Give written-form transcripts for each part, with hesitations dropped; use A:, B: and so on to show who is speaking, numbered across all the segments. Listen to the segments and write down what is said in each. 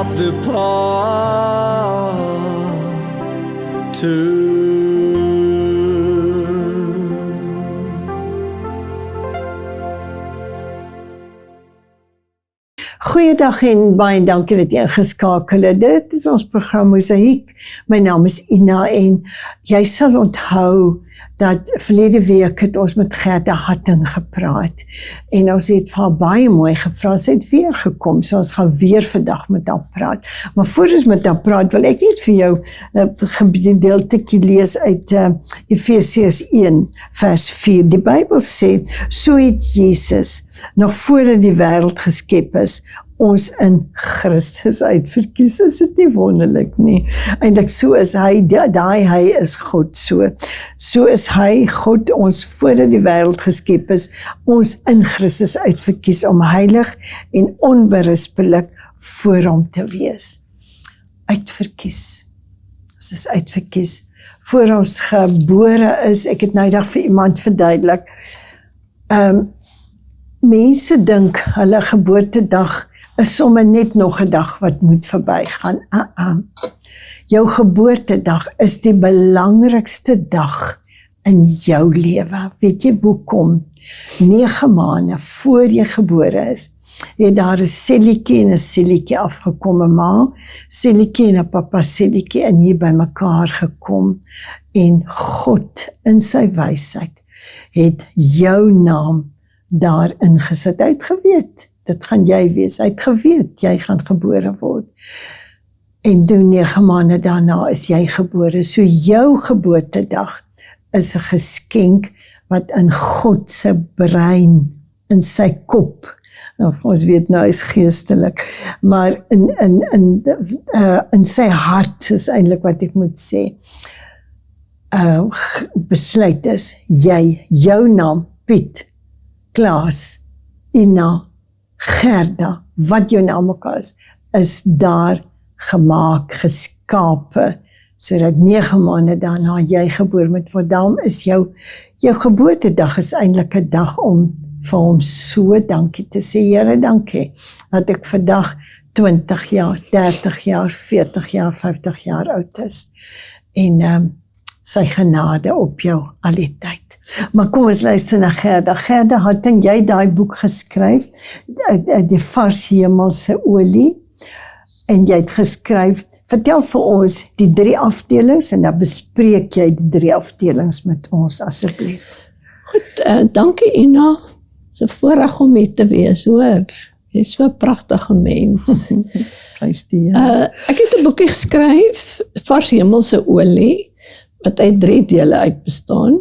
A: of the path to.
B: Goeiedag en baie dankie dat jy ingeskakel het. Dit is ons program Mosaïek. My naam is Ina en jy sal onthou dat verlede week het ons met Gerda Hatting gepraat en ons het vir haar baie mooi gevra. Sy het weer gekom, so ons gaan weer vandag met haar praat. Maar voor ons met haar praat, wil ek net vir jou 'n gedeeltjie lees uit Efesiërs 1 vers 4. Die Bybel sê, so het Jesus nog voordat die wêreld geskep is, ons in Christus uitverkies. Is dit nie wonderlik nie? Eintlik so is hy, hy is God so. So is hy, God, ons voordat die wêreld geskep is, ons in Christus uitverkies om heilig en onberispelik voor hom te wees. Uitverkies. Ons is uitverkies. Voor ons gebore is, ek het nou eendag vir iemand verduidelik, mense dink hulle geboortedag is sommer net nog 'n dag wat moet verbygaan. Jou geboortedag is die belangrikste dag in jou lewe. Weet jy hoekom? 9 maande voor jy gebore is, het daar 'n selletjie en 'n selletjie afgekom, 'n ma selletjie en 'n papa selletjie in hier by mekaar gekom en God in sy wysheid het jou naam daarin gesit. Hy het geweet, dit gaan jy wees. Hy het geweet, jy gaan gebore word. En toe 9 maande daarna is jy gebore. So jou geboortedag is 'n geskenk wat in God se brein, in sy kop, nou, ons weet nou, hy is geestelik, maar in sy hart is eintlik wat ek moet sê, besluit is, jou naam, Piet, Klaas, Ina, Gerda, wat jou naam ook is daar gemaak, geskape, sodat 9 maande daarna jy geboor moet word. Daarom is jou geboortedag is eintlik 'n dag om vir hom so dankie te sê. Here, dankie, dat ek vandag 20 jaar, 30 jaar, 40 jaar, 50 jaar oud is. En sy genade op jou al die tyd. Maar kom ons luister na Gerda. Gerda Hatting, jy daai boek geskryf, die vars hemelse olie, en jy het geskryf, vertel vir ons die 3 afdelings, en dan bespreek jy die 3 afdelings met ons, asseblief.
C: Goed, dankie Ina, het is 'n voorreg om hier te wees, hoor. Jy is so 'n pragtige mens.
B: Prys die Here.
C: Ek het 'n boekie geskryf, vars hemelse olie, wat uit 3 dele uit bestaan.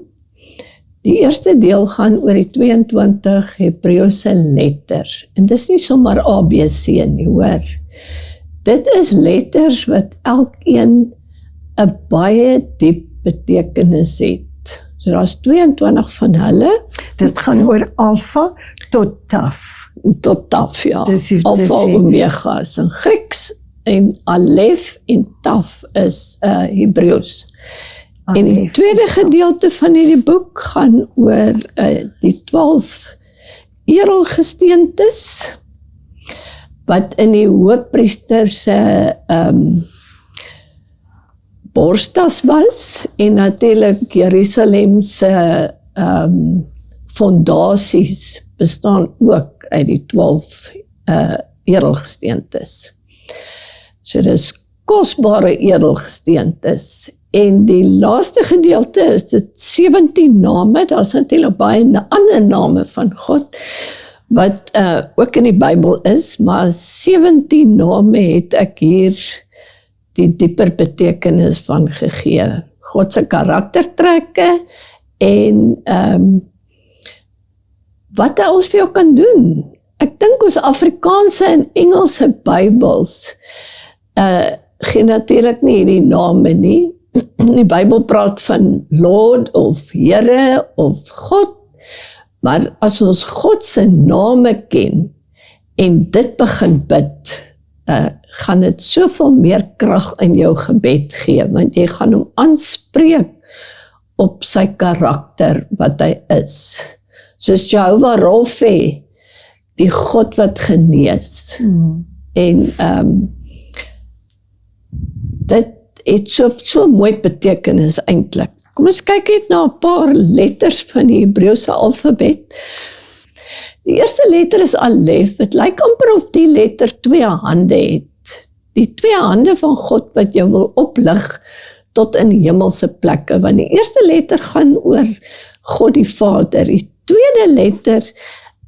C: Die eerste deel gaan oor die 22 Hebreëse letters. En dis nie sommer ABC nie, hoor. Dit is letters wat elkeen 'n baie diep betekenis het. So daar's 22 van hulle.
B: Dit gaan oor alfa tot taf.
C: Tot taf, ja.
B: Alfa,
C: omega is in Grieks, en alef en taf is Hebreëus. En die tweede gedeelte van hierdie boek gaan oor die 12 edelgesteentes wat in die hoofpriester se borstas was, en natuurlik Jerusalem se fondasies bestaan ook uit die 12 edelgesteentes. So dis kosbare edelgesteentes. En die laaste gedeelte is dit 17 name, daar is natuurlik baie ander name van God, wat ook in die Bybel is, maar 17 name het ek hier die dieper betekenis van gegee. God se karaktertrekke, en wat hy ons vir jou kan doen. Ek dink ons Afrikaanse en Engelse Bybels gee natuurlik nie hierdie name nie. Die Bybel praat van Lord of Here of God, maar as ons God se name ken en dit begin bid, gaan dit soveel meer krag in jou gebed gee, want jy gaan hom aanspreek op sy karakter wat hy is. Soos Jehovah Rapha, die God wat genees. En dit het so mooi betekenis eintlik. Kom ons kyk net na 'n paar letters van die Hebreëse alfabet. Die eerste letter is Alef. Het lyk amper of die letter 2 hande het. Die 2 hande van God wat jou wil oplig tot in hemelse plekke. Want die eerste letter gaan oor God die Vader. Die tweede letter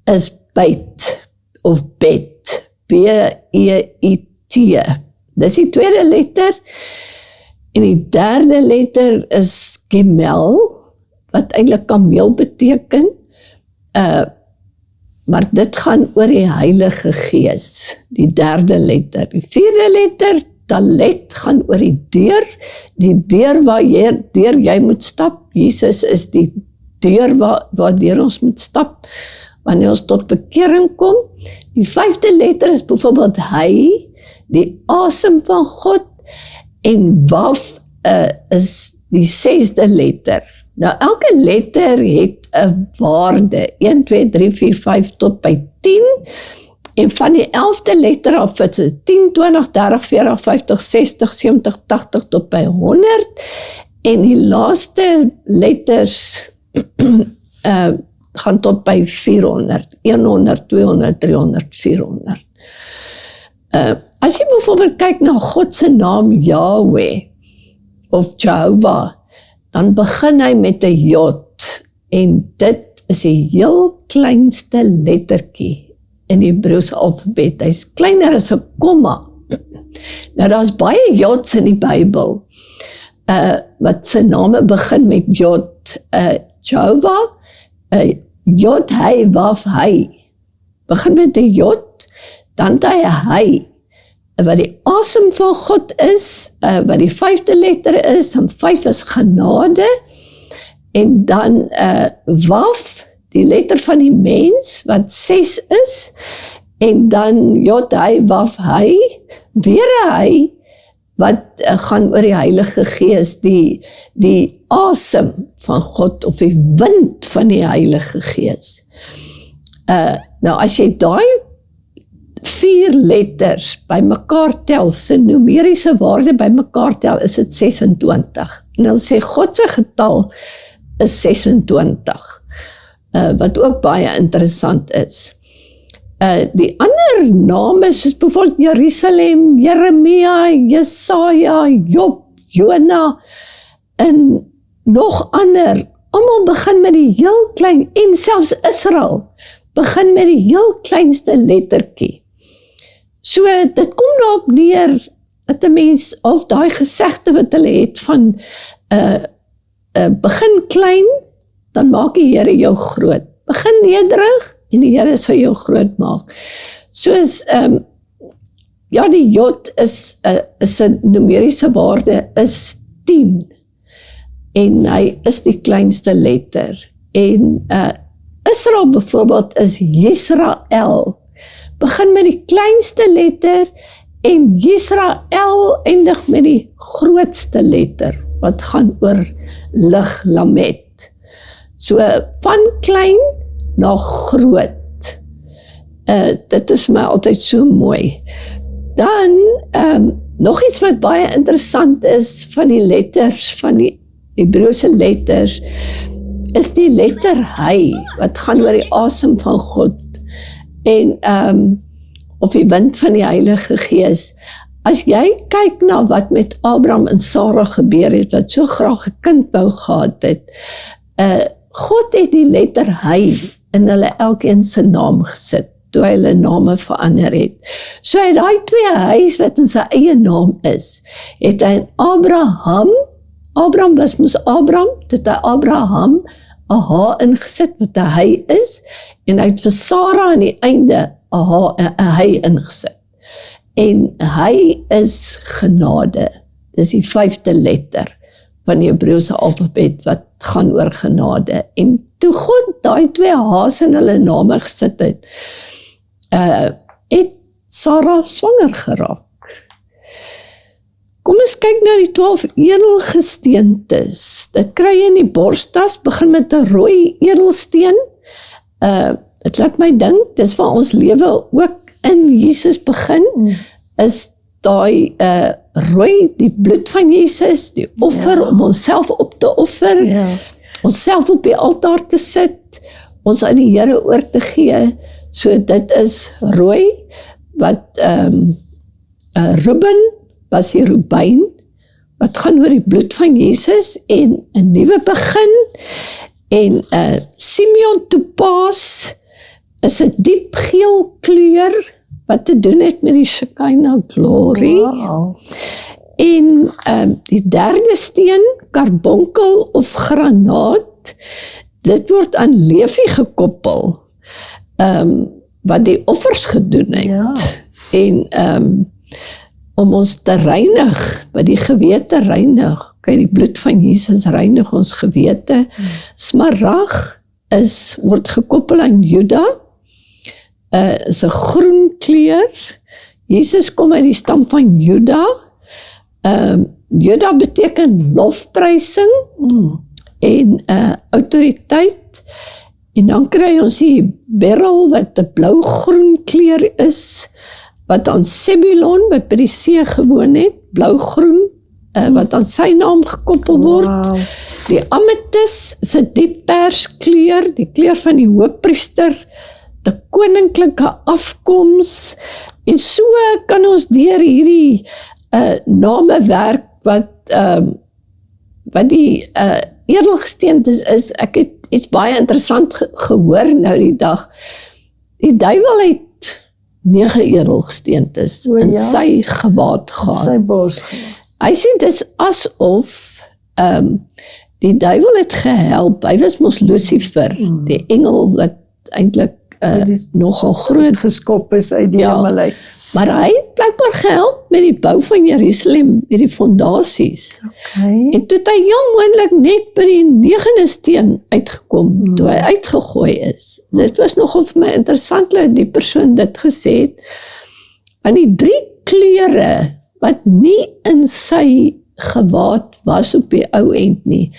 C: is Beit of Bet. B-E-I-T. Dis die tweede letter. En die derde letter is Gemel, wat eintlik kameel beteken. Maar dit gaan oor die Heilige Gees, die derde letter. Die vierde letter, Dalet, gaan oor die deur waar jy moet stap. Jesus is die deur waardeur ons moet stap, wanneer ons tot bekering kom. Die vyfde letter is byvoorbeeld Hy, die asem van God, en Waf is die 6de letter. Nou, elke letter het 'n waarde, 1, 2, 3, 4, 5 tot by 10, en van die 11de letter af, het is 10, 20, 30, 40, 50, 60, 70, 80 tot by 100, en die laaste letters gaan tot by 400, 100, 200, 300, 400. As jy bijvoorbeeld kyk na God se naam Yahweh of Jehovah, dan begin hy met 'n Jod, en dit is die heel kleinste lettertjie in die Hebreëse alfabet. Hy's kleiner as 'n komma. Nou, daar's baie Jods in die Bybel, wat se name begin met Jod. Jehovah, Jod, Hy, Waf, Hy. Begin met 'n Jod, dan Hy, wat die asem van God is, wat die 5de letter is, en 5 is genade, en dan Waf, die letter van die mens, wat 6 is, en dan Jod, Hy, Waf, Hy, weer 'n Hy, wat gaan oor die Heilige Gees, die asem van God, of die wind van die Heilige Gees. Nou, as jy daai 4 letters by mekaar tel, sy numeriese waarde by mekaar tel, is dit 26. En dan sê God se getal is 26, wat ook baie interessant is. Die ander name, soos bijvoorbeeld Jerusalem, Jeremia, Jesaja, Job, Jona, en nog ander, almal begin met die heel klein, en selfs Israel, begin met die heel kleinste lettertjie. So, dit kom daarop neer, dat 'n mens, of daai gesegde wat hulle het van, begin klein, dan maak die Here jou groot. Begin nederig, en die Here sal jou groot maak. Soos, ja, die Jod is 'n numeriese waarde, is 10, en hy is die kleinste letter. En Israel byvoorbeeld is Yisrael, begin met die kleinste letter, en Yisrael eindig met die grootste letter, wat gaan oor lig, Lamed. So, van klein na groot. Dit is my altyd so mooi. Dan, nog iets wat baie interessant is, van die letters, van die Hebreëse letters, is die letter Hy, wat gaan oor die asem van God, en of die wind van die Heilige Gees. As jy kyk na wat met Abraham en Sarah gebeur het, wat so graag 'n kind wou gehad het, God het die letter Hy in hulle elkeen se naam gesit, toe hy hulle name verander het. So hy daai 2 Hy's wat in sy eie naam is, het hy in Abraham was mos Abraham, het hy Abraham 'n H ingesit wat 'n Hy is, en hy het vir Sarah aan die einde 'n Hy ingesit. En Hy is genade. Dis die 5de letter van die Hebreëse alfabet wat gaan oor genade. En toe God daai 2 H's in hulle name gesit het, het Sarah swanger geraak. Kom ons kyk na die 12 edelgesteentes. Dit kry jy in die borstas, begin met 'n rooi edelsteen. Dit laat my dink, dis waar ons lewe ook in Jesus begin, is daai rooi, die bloed van Jesus, die offer om onsself op te offer, onsself op die altaar te sit, ons aan die Here oor te gee. So dit is rooi, wat Ruben was die Rubijn, wat gaan oor die bloed van Jesus en 'n nuwe begin, en Simeon Topaas is 'n diep geel kleur wat te doen het met die Shekinah glory.
B: Wow.
C: En die derde steen, karbonkel of granaat, dit word aan Levi gekoppel, wat die offers gedoen het. En om ons te reinig, wat die gewete reinig. Kyk, die bloed van Jesus reinig ons gewete. Smarag word gekoppel aan Juda, is 'n groen kleur. Jesus kom uit die stam van Juda. Juda beteken lofprysing en autoriteit. En dan kry ons die beryl wat 'n blou-groen kleur is, wat aan Sebulon by die see gewoon het, blou-groen, wat aan sy naam gekoppel word.
B: Wow.
C: Die ametis is 'n diep pers kleur, die kleur van die hoofpriester, die koninklike afkoms, en so kan ons deur hierdie name werk wat die edelgesteente is. Ek het iets baie interessant gehoor nou die dag. Die duiwel het 9 edelgesteentes in sy gewaad gehad.
B: Sy bors.
C: Hy sê dis asof die duiwel het gehelp. Hy was mos Lucifer, die engel wat eintlik nogal groot
B: geskop is uit die hemel uit.
C: Maar hy het blijkbaar gehelp met die bou van Jerusalem, met die fondasies.
B: Okay.
C: En toe het hy heel moontlik net by die 9de steen uitgekom, toe hy uitgegooi is. Dit was nogal vir my interessant, dat die persoon dit gesê het. En die 3 kleure, wat nie in sy gewaad was op die ou end nie.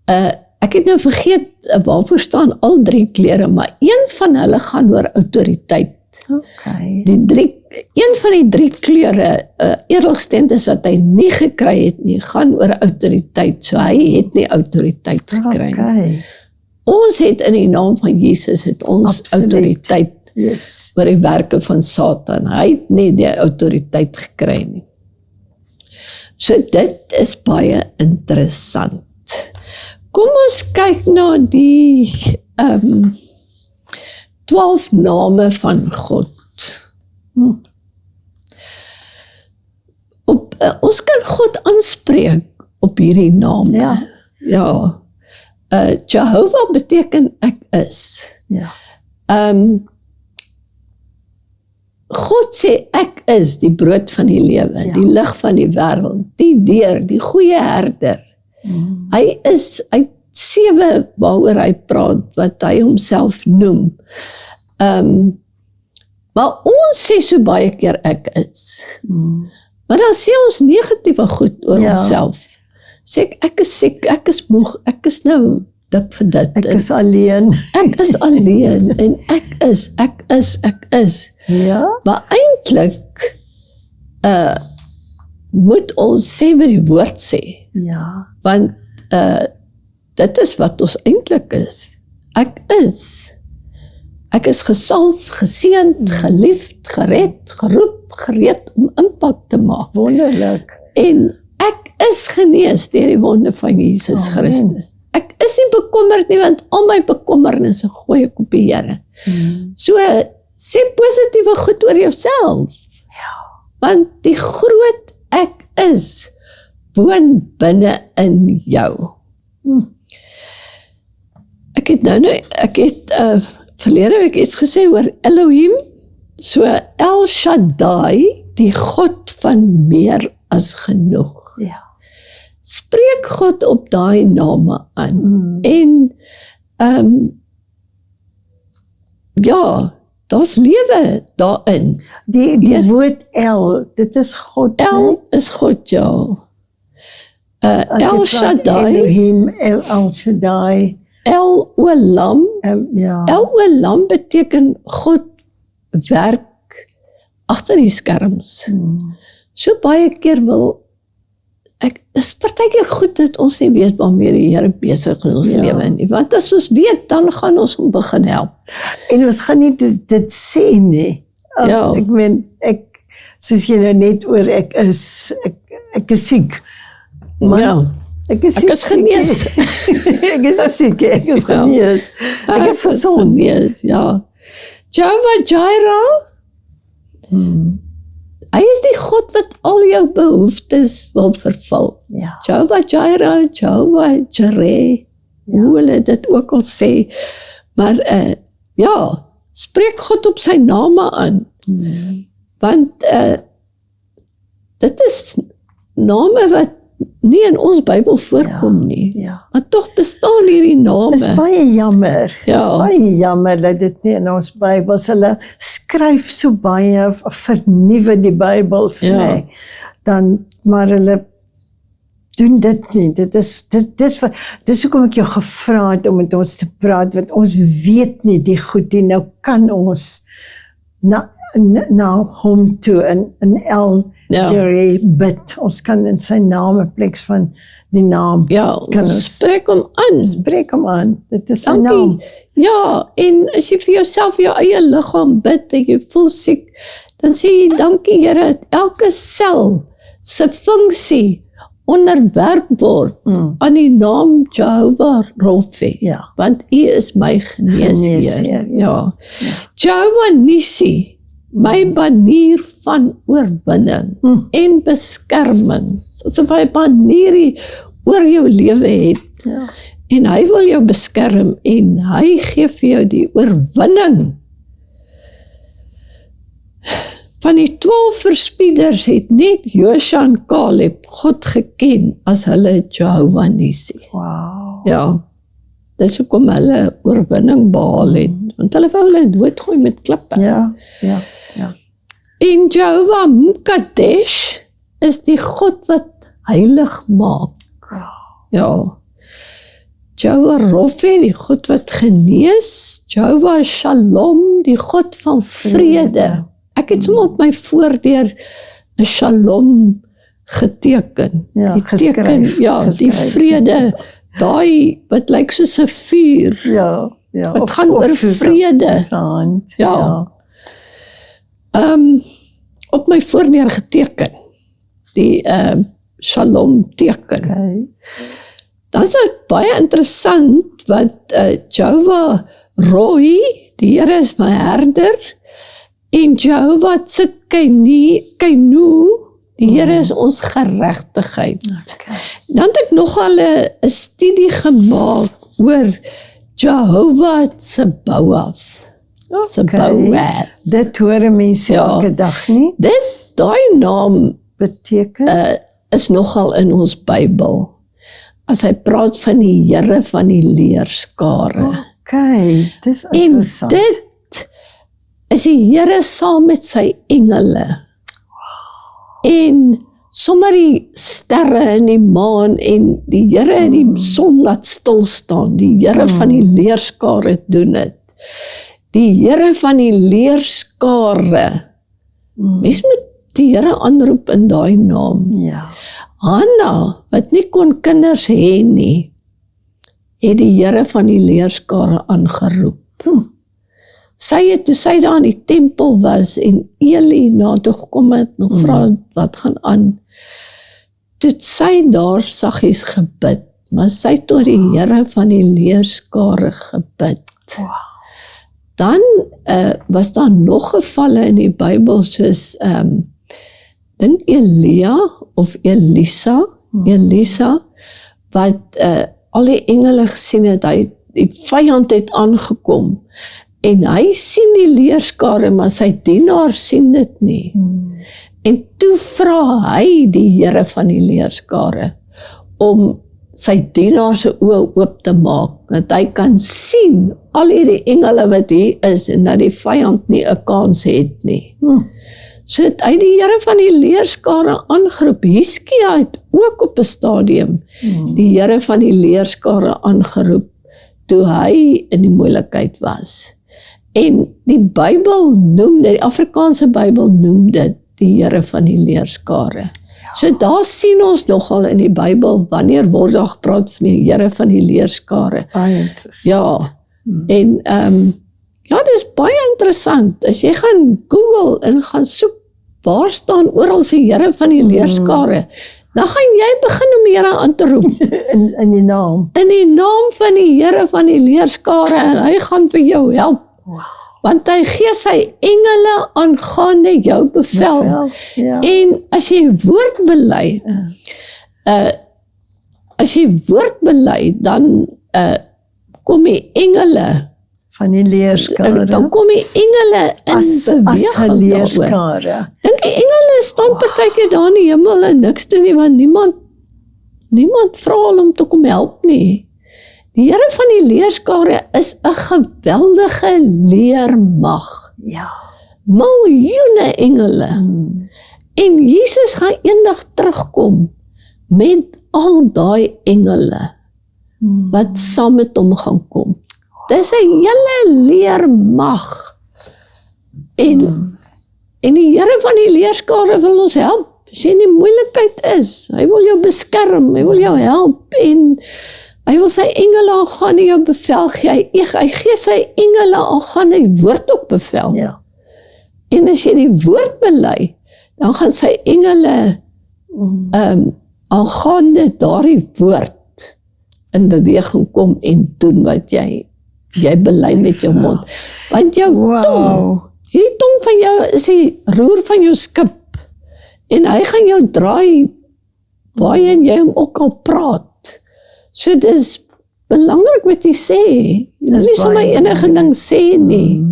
C: Ek het nou vergeet, waarvoor staan al 3 kleure, maar een van hulle gaan oor autoriteit.
B: Okay.
C: Een van die 3 kleure, edelgesteentes wat hy nie gekry het nie, gaan oor autoriteit, so hy het nie autoriteit gekry.
B: Okay.
C: Ons het in die naam van Jesus, het ons autoriteit oor die werke van Satan. Hy het nie die autoriteit gekry nie. So dit is baie interessant. Kom ons kyk na die 12 name van God. Ons kan God aanspreek op hierdie name. Ja. Jehovah beteken ek is.
B: Ja.
C: God sê ek is die brood van die lewe, die lig van die wêreld, die deur, die goeie herder. Hy is, hy het 7 waaroor hy praat, wat hy homself noem. Maar ons sê so baie keer ek is. Maar dan sê ons negatiewe goed oor onsself. Sê ek is siek, ek is moeg, ek is nou dik vir dit.
B: Ek is alleen.
C: Ek is alleen en ek is.
B: Ja?
C: Maar eintlik moet ons sê wat die woord sê.
B: Ja.
C: Want dit is wat ons eintlik is. Ek is. Ek is gesalf, geseënd, geliefd, gered, geroep, gereed om impak te maak.
B: Wonderlik.
C: En ek is genees deur die wonde van Jesus Christus. Ek is nie bekommerd nie, want al my bekommernisse gooi ek op die Here. So, sê positiewe goed oor jouself. Want die groot ek is, woon binne in jou. Ek het verlede week iets gesê oor Elohim, so El Shaddai, die God van meer as genoeg.
B: Ja.
C: Spreek God op daai name aan. En daar's lewe daarin.
B: Die woord El, dit is God.
C: El is God, ja. El Shaddai,
B: Elohim, El Shaddai.
C: El Olam.
B: Ja.
C: El Olam beteken God werk agter die skerms. so baie keer is partykeer goed dat ons nie weet waarmee die Here besig in ons lewe nie, want as ons weet, dan gaan ons hom begin help.
B: En ons gaan nie dit sê nie.
C: Ja.
B: Ek meen, soos jy nou net oor, ek is siek. Man,
C: Ja.
B: Ek is
C: genees.
B: Ek is siek, ek is genees. Ek is gesond.
C: Genees, ja. Jehovah Jireh, hy is die God wat al jou behoeftes wil vervul.
B: Ja.
C: Jehovah Jireh, Jehovah Jireh, hoe hulle dit ook al sê. Maar ja, spreek God op sy name aan. Want dit is name wat nie in ons Bybel voorkom nie.
B: Ja.
C: Maar tog bestaan hierdie name.
B: Dis baie jammer.
C: Ja.
B: Dis baie jammer dat dit nie in ons Bybels, hulle skryf so baie, vernuwe die Bybels,
C: Ja.
B: nee. Maar hulle doen dit nie. Dis hoekom ek jou gevra het om met ons te praat, want ons weet nie die goed nie. Nou kan ons na hom toe in El Jireh bid. Ons kan in sy naam in plek van die naam.
C: Ja,
B: kan
C: ons
B: ons
C: spreek hom aan.
B: spreek hom aan. Dit is sy
C: Dankie.
B: naam.
C: Ja, en as jy vir jouself jou eie liggaam bid en jy voel siek, dan sê jy dankie Here dat elke sel se funksie onderwerp word aan die naam Jehovah Rapha.
B: Ja.
C: Want U is my geneesheer.
B: Geneesheer,
C: Ja. Jehovah Nissi, my banier van oorwinning en beskerming. Asof hy 'n banier oor jou lewe het.
B: Ja.
C: En hy wil jou beskerm en hy gee vir jou die oorwinning. Van die 12 verspieders het net Josua en Caleb God geken as hulle Jehovah Nissi.
B: Wow.
C: Ja, dis hoekom hulle oorwinning behaal het, want hulle wou hulle doodgooi met klippe.
B: Ja.
C: En Jehovah Mkadesh is die God wat heilig maak. Ja. Jehovah Rapha, die God wat genees. Jehovah Shalom, die God van vrede. Ek het sommer op my voordeur 'n Shalom geteken.
B: Ja,
C: die teken,
B: geskryf.
C: die vrede, daai wat lyk soos 'n vuur.
B: Ja.
C: Het gaan oor vrede. Ja. Op my voordeur geteken. Die Shalom teken.
B: Okay.
C: Dan is dit baie interessant wat Jehovah Rohi, die Here is my herder, en Jehovah Tsidkenu, die Here is ons geregtigheid.
B: Okay.
C: Dan het ek nogal 'n studie gemaak oor Jehovah Tsebaoth. Tsebaoth.
B: Dit hoor mense elke dag nie.
C: Daai naam
B: Beteken?
C: is nogal in ons Bybel. As hy praat van die Here van die leerskare.
B: Okay, dis
C: En
B: interessant.
C: dit is die Here saam met sy engele. En sommer die sterre en die maan en die Here het die son laat stil staan. Die Here van die leerskare doen dit. Die Here van die leerskare. Mens moet die Here aanroep in daai naam.
B: Ja.
C: Hanna, wat nie kon kinders hê nie, het die Here van die leerskare aangeroep. Sy het, toe sy daar in die tempel was en Eli na toe gekom het, nog vra wat gaan aan, toe het sy daar saggies gebid, maar sy het tot die Here van die leerskare gebid. Dan was daar nog gevalle in die Bybel soos dink Elia of Elisa, wat al die engele gesien het, die vyand het aangekom, en hy sien die leerskare, maar sy dienaar sien dit nie. En toe vra hy die Here van die leerskare, om sy dienaar se oë oop te maak, dat hy kan sien al hierdie engele wat hier is, en dat die vyand nie 'n kans het nie. So het hy die Here van die leerskare aangeroep. Hiskia het ook op 'n stadium die Here van die leerskare aangeroep, toe hy in die moeilikheid was. En die Bybel noem dit, die Afrikaanse Bybel noem dit die Here van die leerskare. So daar sien ons nogal in die Bybel, wanneer word daar gepraat van die Here van die leerskare.
B: Baie interessant.
C: Ja, en ja, dis baie interessant. As jy gaan Google en gaan soek, waar staan oral die Here van die leerskare, dan gaan jy begin om die Here aan te roep.
B: In die naam.
C: In die naam van die Here van die leerskare, en hy gaan vir jou help.
B: Wow.
C: Want hy gee sy engele aangaande jou bevel.
B: Ja.
C: En as jy woord bely, dan kom die engele,
B: Van die leerskare.
C: dan kom die engele in
B: As
C: beweging daaroor.
B: leerskare.
C: Dink die engele staan partykeer daar in die hemel en niks doen nie, want niemand vra hulle om te kom help nie. Die Here van die leerskare is 'n geweldige leermag.
B: Ja.
C: Miljoene engele. En Jesus gaan eendag terugkom met al daai engele wat saam met hom gaan kom. Dis 'n hele leermag. En die Here van die leerskare wil ons help. As jy in die moeilikheid is, hy wil jou beskerm, hy wil jou help en hy wil sy engele aangaan en jou bevel gee. Hy gee sy engele aangaan en die woord ook bevel.
B: Ja.
C: En as jy die woord bely, dan gaan sy engele aangaande daardie woord in beweging kom en doen wat jy bely met jou mond. Want jou tong, hierdie tong van jou is die roer van jou skip. En hy gaan jou draai waarheen jy hom ook al praat. So dis belangrik wat jy sê. Jy moet nie sommer enige ding sê nie.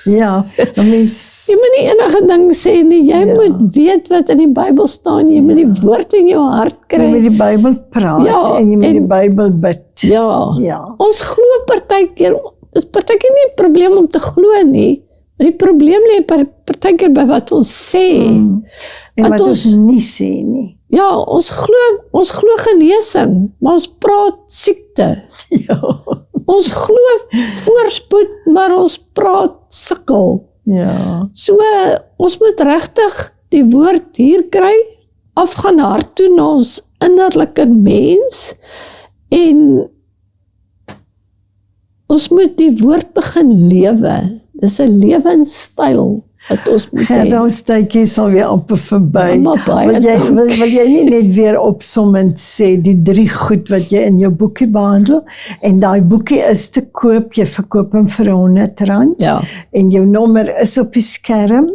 B: Ja, mens,
C: Jy moet nie enige ding sê nie. Jy moet weet wat in die Bybel staan. Jy moet die woord in jou hart
B: jy moet
C: kry.
B: die Bybel praat en jy moet die Bybel bid.
C: Ja. Ons glo partykeer, is partykeer nie 'n probleem om te glo nie. Maar die probleem lê partykeer by wat ons sê.
B: En wat ons nie sê nie.
C: Ja, ons glo genesing, maar ons praat siekte.
B: Ja.
C: Ons glo voorspoed, maar ons praat sukkel.
B: Ja.
C: So, ons moet regtig die woord hier kry, afgaan hart toe na ons innerlike mens, en ons moet die woord begin lewe. Dis 'n lewenstyl wat ons moet hê.
B: Ons tydjie sal weer amper verby.
C: Ja, maar baie
B: Wil jy nie net weer opsommend sê die 3 goed wat jy in jou boekie behandel, en daai boekie is te koop, jy verkoop hom vir R100
C: Ja.
B: en jou nommer is op die skerm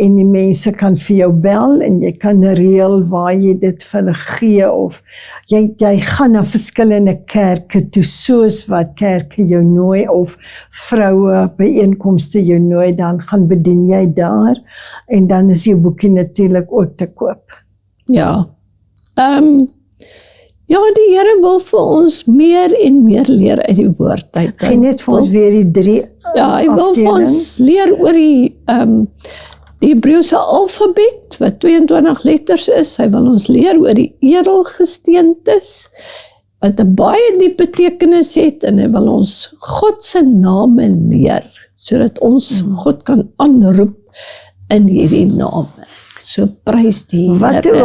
B: en die mense kan vir jou bel en jy kan reël waar jy dit vir hulle gee, of jy gaan na verskillende kerke toe, soos wat kerke jou nooi, of vroue byeenkomste jou nooi, dan gaan bedien jy daar, en dan is jou boekie natuurlik ook te koop.
C: Ja. Ja, die Here wil vir ons meer en meer leer uit die woord uit.
B: Gee net vir ons weer die 3
C: Ja, hy wil vir ons leer oor die Hebreëse alfabet, wat 22 letters is. Hy wil ons leer oor die edelgesteentes, wat 'n baie diep betekenis het, en hy wil ons God se name leer, sodat ons God kan aanroep in hierdie name. So prys die Here.
B: Wat 'n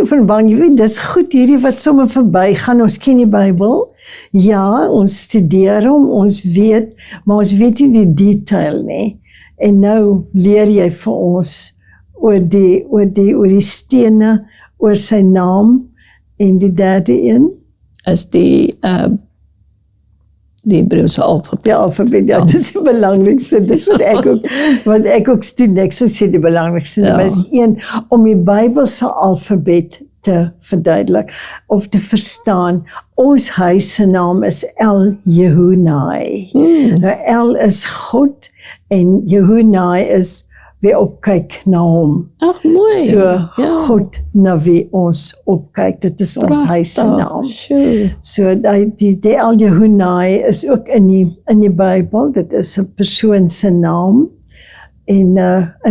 B: openbaring, jy weet, dis goed hierdie wat sommer verby gaan, ons ken die Bybel, ja, ons studeer hom, ons weet, maar ons weet nie die detail nie, en nou leer jy vir ons oor die stene, oor sy naam, en die derde een,
C: is die Hebreëse alfabet.
B: die alfabet, ja, dis die belangrikste, dis wat ek ook studie, ek sê die belangrikste, maar is een, om die Bybelse alfabet te verduidelik, of te verstaan. Ons huis se naam is El Jehunai. Nou El is God, en Jehunai is wie opkyk na hom.
C: Ag, mooi.
B: So, God na wie ons opkyk, dit is ons huis se naam.
C: Sure.
B: So die El Jehunai is ook in die Bybel, dit is 'n persoon se naam, en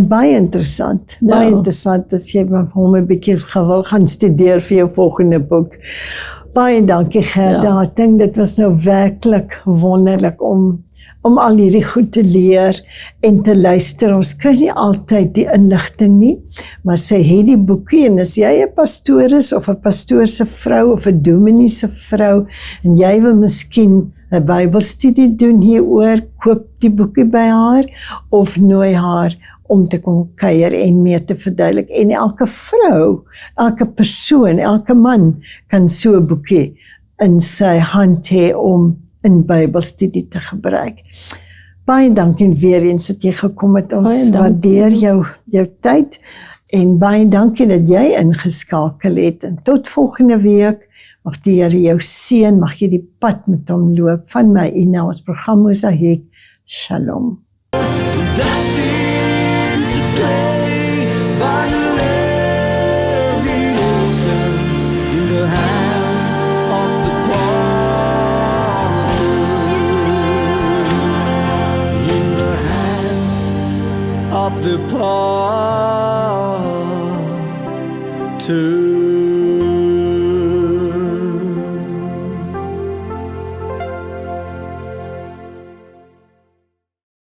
B: baie interessant, baie interessant as jy hom 'n bietjie wil gaan studeer vir jou volgende boek. Baie dankie Gerda, ek dink dit was nou werklik wonderlik om om al hierdie goed te leer en te luister. Ons kry nie altyd die inligting nie, maar sy het die boekie en as jy 'n pastoor is of 'n pastoor se vrou of 'n dominee se vrou en jy wil miskien 'n Bybelstudie doen hieroor, koop die boekie by haar of nooi haar om te kom kuier en meer te verduidelik. En elke vrou, elke persoon, elke man kan so 'n boekie in sy hand hê om in Bybelstudie te gebruik. Baie dankie weer eens dat jy gekom het. Ons waardeer jou tyd en baie dankie dat jy ingeskakel het. En tot volgende week. Mag die Here jou seën, mag jy die pad met hom loop. Van my Ina, ons program Mosaïek. Shalom.
A: Destined to play by the living water in the hands of the potter, in the hands of the potter.